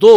2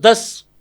10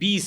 20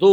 2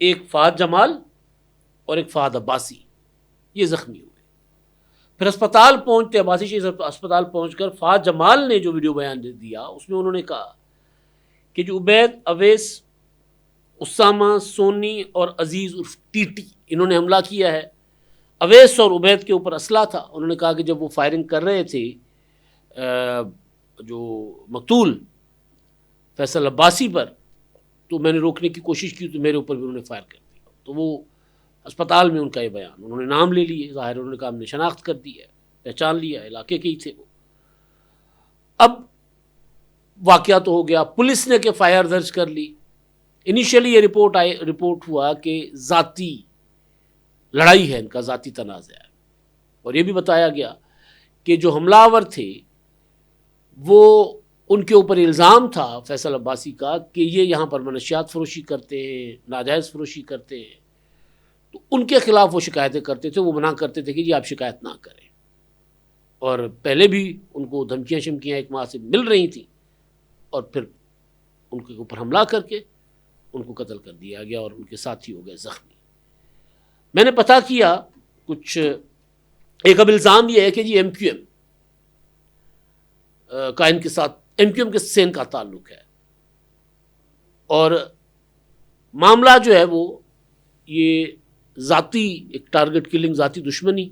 ایک فہد جمال اور ایک فہد عباسی یہ زخمی ہوئے. پھر اسپتال پہنچتے عباسی شہید اسپتال پہنچ کر فہد جمال نے جو ویڈیو بیان دیا اس میں انہوں نے کہا کہ جو عبید، اویس، اسامہ، سونی اور عزیز عرف ٹی ٹی انہوں نے حملہ کیا ہے. اویس اور عبید کے اوپر اسلحہ تھا. انہوں نے کہا کہ جب وہ فائرنگ کر رہے تھے جو مقتول فیصل عباسی پر تو میں نے روکنے کی کوشش کی تو میرے اوپر بھی انہوں نے فائر کر دیا. تو وہ اسپتال میں ان کا یہ بیان انہوں نے نام لے لیے. ظاہر انہوں نے کہا ہم نے شناخت کر دی ہے، پہچان لیا، علاقے کے ہی تھے وہ. اب واقعہ تو ہو گیا، پولیس نے کہ فائر درج کر لی. انیشیلی یہ رپورٹ ہوا کہ ذاتی لڑائی ہے، ان کا ذاتی تنازع ہے. اور یہ بھی بتایا گیا کہ جو حملہ آور تھے وہ ان کے اوپر الزام تھا فیصل عباسی کا کہ یہ یہاں پر منشیات فروشی کرتے ہیں، ناجائز فروشی کرتے ہیں. تو ان کے خلاف وہ شکایتیں کرتے تھے. وہ منع کرتے تھے کہ جی آپ شکایت نہ کریں. اور پہلے بھی ان کو دھمکیاں شمکیاں ایک ماہ سے مل رہی تھیں اور پھر ان کے اوپر حملہ کر کے ان کو قتل کر دیا گیا اور ان کے ساتھی ہو گئے زخمی. میں نے پتہ کیا کچھ، ایک اب الزام یہ ہے کہ جی ایم کیو ایم کا ان کے ساتھ، ایم کیو ایم کے سے ان کا تعلق ہے. اور معاملہ جو ہے وہ یہ ذاتی ایک ٹارگٹ کلنگ، ذاتی دشمنی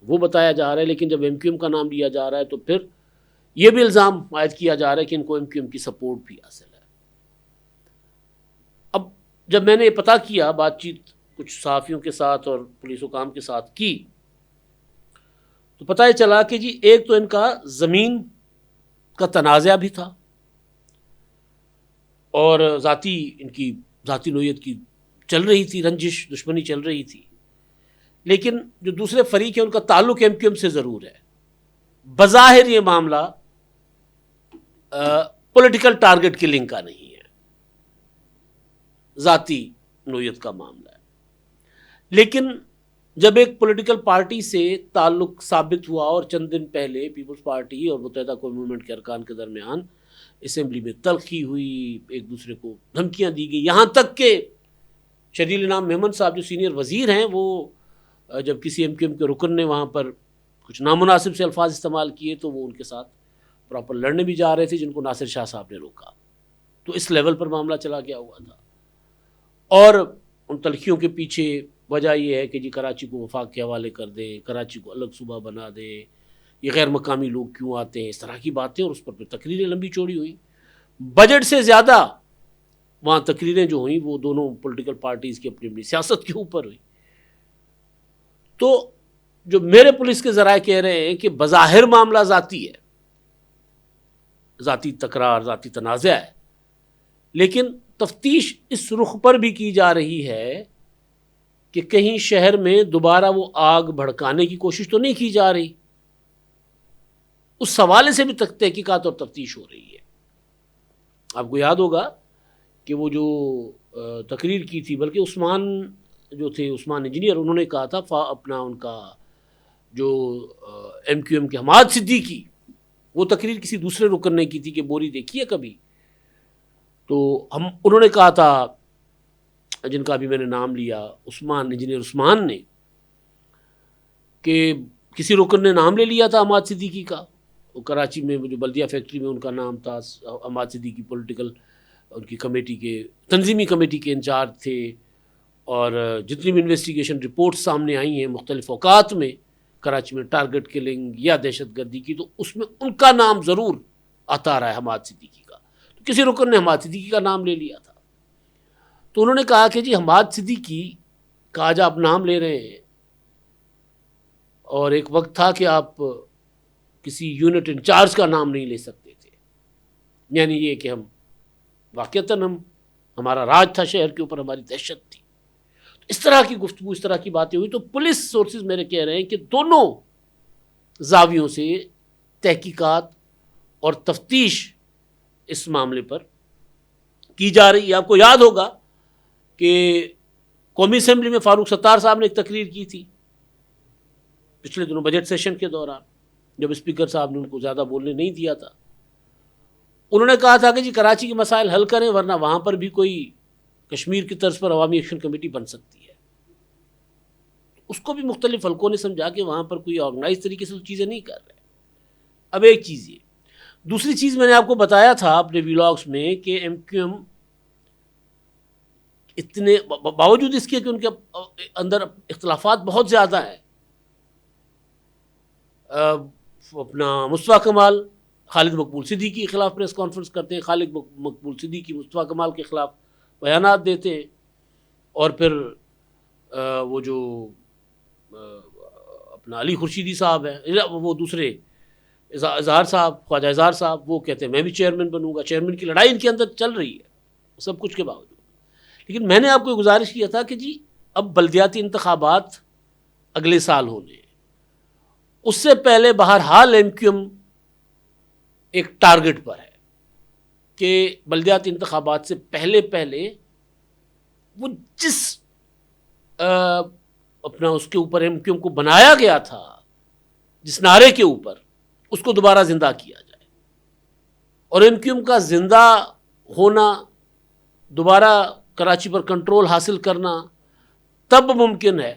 وہ بتایا جا رہا ہے. لیکن جب ایم کیو ایم کا نام لیا جا رہا ہے تو پھر یہ بھی الزام عائد کیا جا رہا ہے کہ ان کو ایم کیو ایم کی سپورٹ بھی حاصل ہے. اب جب میں نے یہ پتہ کیا، بات چیت کچھ صحافیوں کے ساتھ اور پولیس حکام کے ساتھ کی، تو پتہ یہ چلا کہ جی ایک تو ان کا زمین کا تنازع بھی تھا اور ذاتی ان کی ذاتی نوعیت کی چل رہی تھی، رنجش دشمنی چل رہی تھی. لیکن جو دوسرے فریق ہیں ان کا تعلق ایم کیو ایم سے ضرور ہے. بظاہر یہ معاملہ پولیٹیکل ٹارگٹ کلنگ کا نہیں ہے، ذاتی نوعیت کا معاملہ ہے. لیکن جب ایک پولیٹیکل پارٹی سے تعلق ثابت ہوا اور چند دن پہلے پیپلز پارٹی اور متحدہ قومی موومنٹ کے ارکان کے درمیان اسمبلی میں تلخی ہوئی، ایک دوسرے کو دھمکیاں دی گئی، یہاں تک کہ شہریل انعام میمن صاحب جو سینئر وزیر ہیں وہ جب کسی ایم کیو ایم کے رکن نے وہاں پر کچھ نامناسب سے الفاظ استعمال کیے تو وہ ان کے ساتھ پراپر لڑنے بھی جا رہے تھے، جن کو ناصر شاہ صاحب نے روکا. تو اس لیول پر معاملہ چلا گیا ہوا تھا. اور ان تلخیوں کے پیچھے وجہ یہ ہے کہ جی کراچی کو وفاق کے حوالے کر دیں، کراچی کو الگ صوبہ بنا دیں، یہ غیر مقامی لوگ کیوں آتے ہیں، اس طرح کی باتیں. اور اس پر پھر تقریریں لمبی چوڑی ہوئی. بجٹ سے زیادہ وہاں تقریریں جو ہوئیں وہ دونوں پولیٹیکل پارٹیز کی اپنی اپنی سیاست کے اوپر ہوئی. تو جو میرے پولیس کے ذرائع کہہ رہے ہیں کہ بظاہر معاملہ ذاتی ہے، ذاتی تکرار، ذاتی تنازع ہے، لیکن تفتیش اس رخ پر بھی کی جا رہی ہے کہ کہیں شہر میں دوبارہ وہ آگ بھڑکانے کی کوشش تو نہیں کی جا رہی. اس حوالے سے بھی تحقیقات اور تفتیش ہو رہی ہے. آپ کو یاد ہوگا کہ وہ جو تقریر کی تھی، بلکہ عثمان جو تھے، عثمان انجینئر، انہوں نے کہا تھا اپنا ان کا جو ایم کیو ایم کے حماد صدیقی، وہ تقریر کسی دوسرے رکن نے کی تھی کہ بوری دیکھی ہے کبھی. تو انہوں نے کہا تھا، جن کا بھی میں نے نام لیا، عثمان انجینئر عثمان نے، کہ کسی رکن نے نام لے لیا تھا حماد صدیقی کا. وہ کراچی میں جو بلدیہ فیکٹری میں ان کا نام تھا، حماد صدیقی پولیٹیکل ان کی کمیٹی کے، تنظیمی کمیٹی کے انچارج تھے. اور جتنی بھی انویسٹیگیشن رپورٹ سامنے آئی ہیں مختلف اوقات میں کراچی میں ٹارگٹ کلنگ یا دہشت گردی کی، تو اس میں ان کا نام ضرور آتا رہا ہے، حماد صدیقی کا. تو کسی رکن نے حماد صدیقی کا نام لے لیا تھا. تو انہوں نے کہا کہ جی حماد صدیقی کا آج آپ نام لے رہے ہیں، اور ایک وقت تھا کہ آپ کسی یونٹ انچارج کا نام نہیں لے سکتے تھے. یعنی یہ کہ ہم واقعتاً ہمارا راج تھا شہر کے اوپر، ہماری دہشت تھی. اس طرح کی گفتگو، اس طرح کی باتیں ہوئی. تو پولیس سورسز میرے کہہ رہے ہیں کہ دونوں زاویوں سے تحقیقات اور تفتیش اس معاملے پر کی جا رہی ہے. آپ کو یاد ہوگا کہ قومی اسمبلی میں فاروق ستار صاحب نے ایک تقریر کی تھی پچھلے دنوں بجٹ سیشن کے دوران، جب اسپیکر صاحب نے ان کو زیادہ بولنے نہیں دیا تھا. انہوں نے کہا تھا کہ جی کراچی کے مسائل حل کریں ورنہ وہاں پر بھی کوئی کشمیر کی طرز پر عوامی ایکشن کمیٹی بن سکتی ہے. اس کو بھی مختلف حلقوں نے سمجھا کہ وہاں پر کوئی آرگنائز طریقے سے چیزیں نہیں کر رہے. اب ایک چیز یہ. دوسری چیز میں نے آپ کو بتایا تھا اپنے ویلاگس میں کہ ایم کیو ایم اتنے باوجود اس کے کہ ان کے اندر اختلافات بہت زیادہ ہیں. اپنا مصطفیٰ کمال خالد مقبول صدیقی کے خلاف پریس کانفرنس کرتے ہیں, خالد مقبول صدیقی مصطفیٰ کمال کے خلاف بیانات دیتے ہیں, اور پھر وہ جو اپنا علی خورشیدی صاحب ہیں, وہ دوسرے اظہار صاحب, خواجہ اظہار صاحب, وہ کہتے ہیں میں بھی چیئرمین بنوں گا. چیئرمین کی لڑائی ان کے اندر چل رہی ہے سب کچھ کے باوجود. لیکن میں نے آپ کو گزارش کیا تھا کہ جی اب بلدیاتی انتخابات اگلے سال ہونے ہیں, اس سے پہلے بہرحال ایم کیو ایم ایک ٹارگٹ پر ہے کہ بلدیاتی انتخابات سے پہلے وہ جس اپنا اس کے اوپر ایم کیو ایم کو بنایا گیا تھا, جس نعرے کے اوپر, اس کو دوبارہ زندہ کیا جائے. اور ایم کیو ایم کا زندہ ہونا, دوبارہ کراچی پر کنٹرول حاصل کرنا تب ممکن ہے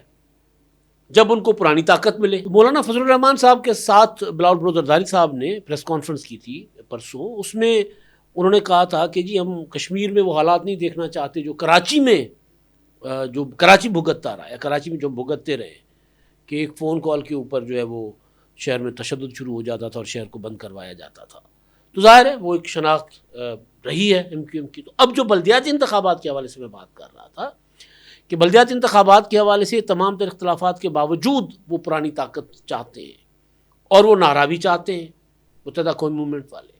جب ان کو پرانی طاقت ملے. مولانا فضل الرحمان صاحب کے ساتھ بلاول بلوچ زرداری صاحب نے پریس کانفرنس کی تھی پرسوں. اس میں انہوں نے کہا تھا کہ جی ہم کشمیر میں وہ حالات نہیں دیکھنا چاہتے جو کراچی میں جو کراچی بھگتتا رہا, یا کراچی میں جو بھگتتے رہے, کہ ایک فون کال کے اوپر جو ہے وہ شہر میں تشدد شروع ہو جاتا تھا اور شہر کو بند کروایا جاتا تھا. تو ظاہر ہے وہ ایک شناخت رہی ہے ایم کیو ایم کی. تو اب جو بلدیاتی انتخابات کے حوالے سے میں بات کر رہا تھا کہ بلدیاتی انتخابات کے حوالے سے تمام تر اختلافات کے باوجود وہ پرانی طاقت چاہتے ہیں, اور وہ نعرہ بھی چاہتے ہیں متحدہ قومی موومنٹ والے.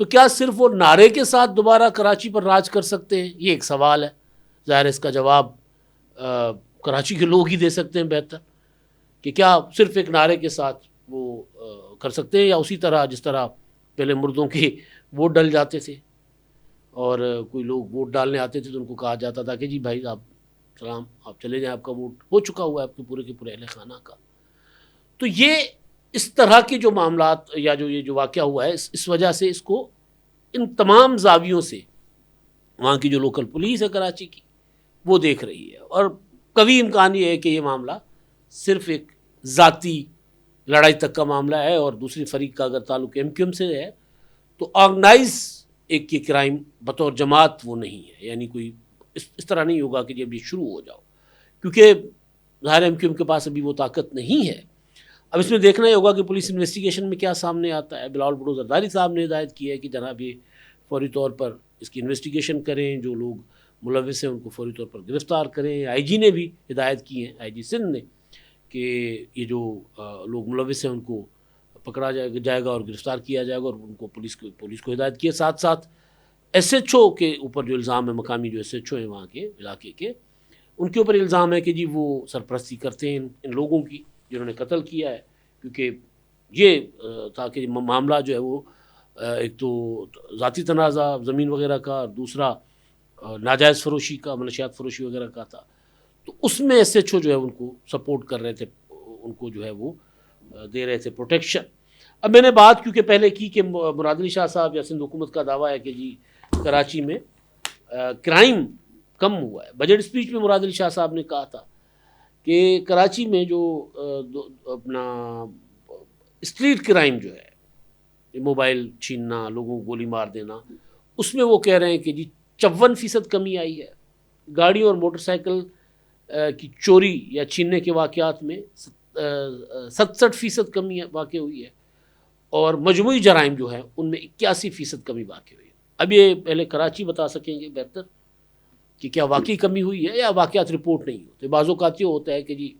تو کیا صرف وہ نعرے کے ساتھ دوبارہ کراچی پر راج کر سکتے ہیں؟ یہ ایک سوال ہے. ظاہر ہے اس کا جواب کراچی کے لوگ ہی دے سکتے ہیں بہتر, کہ کیا صرف ایک نعرے کے ساتھ وہ کر سکتے ہیں, یا اسی طرح جس طرح پہلے مردوں کے ووٹ ڈل جاتے تھے اور کوئی لوگ ووٹ ڈالنے آتے تھے تو ان کو کہا جاتا تھا کہ جی بھائی آپ سلام, آپ چلے جائیں, آپ کا ووٹ ہو چکا ہوا ہے آپ کے پورے اہل خانہ کا. تو یہ اس طرح کے جو معاملات یا جو یہ جو واقعہ ہوا ہے, اس وجہ سے اس کو ان تمام زاویوں سے وہاں کی جو لوکل پولیس ہے کراچی کی وہ دیکھ رہی ہے. اور قوی امکان یہ ہے کہ یہ معاملہ صرف ایک ذاتی لڑائی تک کا معاملہ ہے, اور دوسری فریق کا اگر تعلق ایم کیو ایم سے ہے تو آرگنائز ایک یہ کرائم بطور جماعت وہ نہیں ہے. یعنی کوئی اس طرح نہیں ہوگا کہ جب یہ شروع ہو جاؤ, کیونکہ ظاہر ایم کیو ایم کے پاس ابھی وہ طاقت نہیں ہے. اب اس میں دیکھنا ہی ہوگا کہ پولیس انویسٹیگیشن میں کیا سامنے آتا ہے. بلاول بھٹو زرداری صاحب نے ہدایت کی ہے کہ جناب یہ فوری طور پر اس کی انویسٹیگیشن کریں, جو لوگ ملوث ہیں ان کو فوری طور پر گرفتار کریں. آئی جی نے بھی ہدایت کی ہے, آئی جی سندھ نے, کہ یہ جو لوگ ملوث ہیں ان کو پکڑا جائے گا اور گرفتار کیا جائے گا, اور ان کو پولیس کو ہدایت کی ہے. ساتھ ساتھ ایس ایچ او کے اوپر جو الزام ہے, مقامی جو ایس ایچ او ہیں وہاں کے علاقے کے, ان کے اوپر الزام ہے کہ جی وہ سرپرستی کرتے ہیں ان لوگوں کی جنہوں نے قتل کیا ہے. کیونکہ یہ تھا کہ معاملہ جو ہے وہ ایک تو ذاتی تنازع زمین وغیرہ کا, اور دوسرا ناجائز فروشی کا, منشیات فروشی وغیرہ کا تھا. تو اس میں ایس ایچ او جو ہے ان کو سپورٹ کر رہے تھے, ان کو جو ہے وہ دے رہے تھے پروٹیکشن. اب میں نے بات کیونکہ پہلے کی کہ مراد علی شاہ صاحب یا سندھ حکومت کا دعویٰ ہے کہ جی کراچی میں کرائم کم ہوا ہے. بجٹ اسپیچ میں مراد علی شاہ صاحب نے کہا تھا کہ کراچی میں جو اپنا اسٹریٹ کرائم جو ہے, موبائل چھیننا, لوگوں کو گولی مار دینا, اس میں وہ کہہ رہے ہیں کہ جی 54% کمی آئی ہے. گاڑی اور موٹر سائیکل کی چوری یا چھیننے کے واقعات میں 67% کمی واقع ہوئی ہے, اور مجموعی جرائم جو ہیں ان میں 81% کمی واقع ہوئی ہے. اب یہ پہلے کراچی بتا سکیں گے بہتر کہ کیا واقعی کمی ہوئی ہے یا واقعات رپورٹ نہیں ہوتے. بعض اوقات یہ ہوتا ہے کہ جی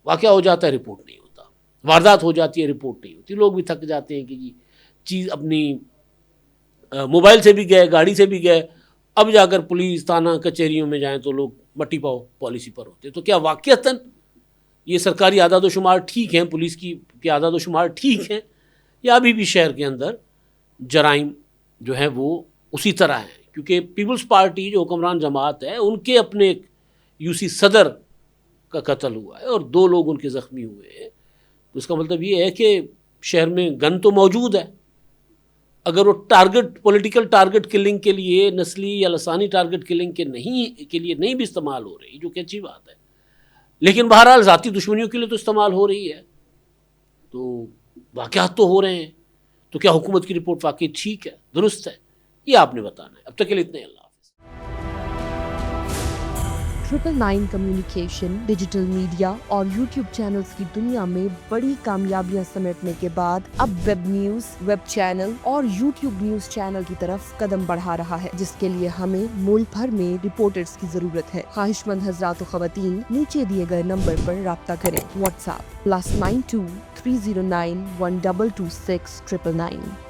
واقعہ ہو جاتا ہے رپورٹ نہیں ہوتا, واردات ہو جاتی ہے رپورٹ نہیں ہوتی, لوگ بھی تھک جاتے ہیں کہ جی چیز اپنی موبائل سے بھی گئے, گاڑی سے بھی گئے, اب جا کر پولیس تھانہ کچہریوں میں جائیں تو لوگ مٹی پاؤ پالیسی پر ہوتے. تو کیا واقعتاً یہ سرکاری اعداد و شمار ٹھیک ہیں, پولیس کی اعداد و شمار ٹھیک ہیں, یا ابھی بھی شہر کے اندر جرائم جو ہیں وہ اسی طرح ہیں؟ کیونکہ پیپلز پارٹی جو حکمران جماعت ہے ان کے اپنے ایک یو سی صدر کا قتل ہوا ہے اور 2 لوگ ان کے زخمی ہوئے ہیں. تو اس کا مطلب یہ ہے کہ شہر میں گن تو موجود ہے, اگر وہ ٹارگٹ پولیٹیکل ٹارگٹ کلنگ کے لیے، نسلی یا لسانی ٹارگٹ کلنگ کے لیے بھی استعمال ہو رہی، جو کہ اچھی بات ہے، لیکن بہرحال ذاتی دشمنیوں کے لیے تو استعمال ہو رہی ہے، تو واقعات تو ہو رہے ہیں. تو کیا حکومت کی رپورٹ واقعی ٹھیک ہے، درست ہے؟ یہ آپ نے بتانا ہے. اب تک کے لیے اتنے. اللہ حافظ. 999 کمیونیکیشن، ڈیجیٹل میڈیا اور یوٹیوب چینلز کی دنیا میں بڑی کامیابیاں سمیٹنے کے بعد اب ویب نیوز، ویب چینل اور یوٹیوب نیوز چینل کی طرف قدم بڑھا رہا ہے، جس کے لیے ہمیں ملک بھر میں رپورٹرز کی ضرورت ہے. خواہش مند حضرات و خواتین نیچے دیے گئے نمبر پر رابطہ کریں. What's app +92 309 1226 999.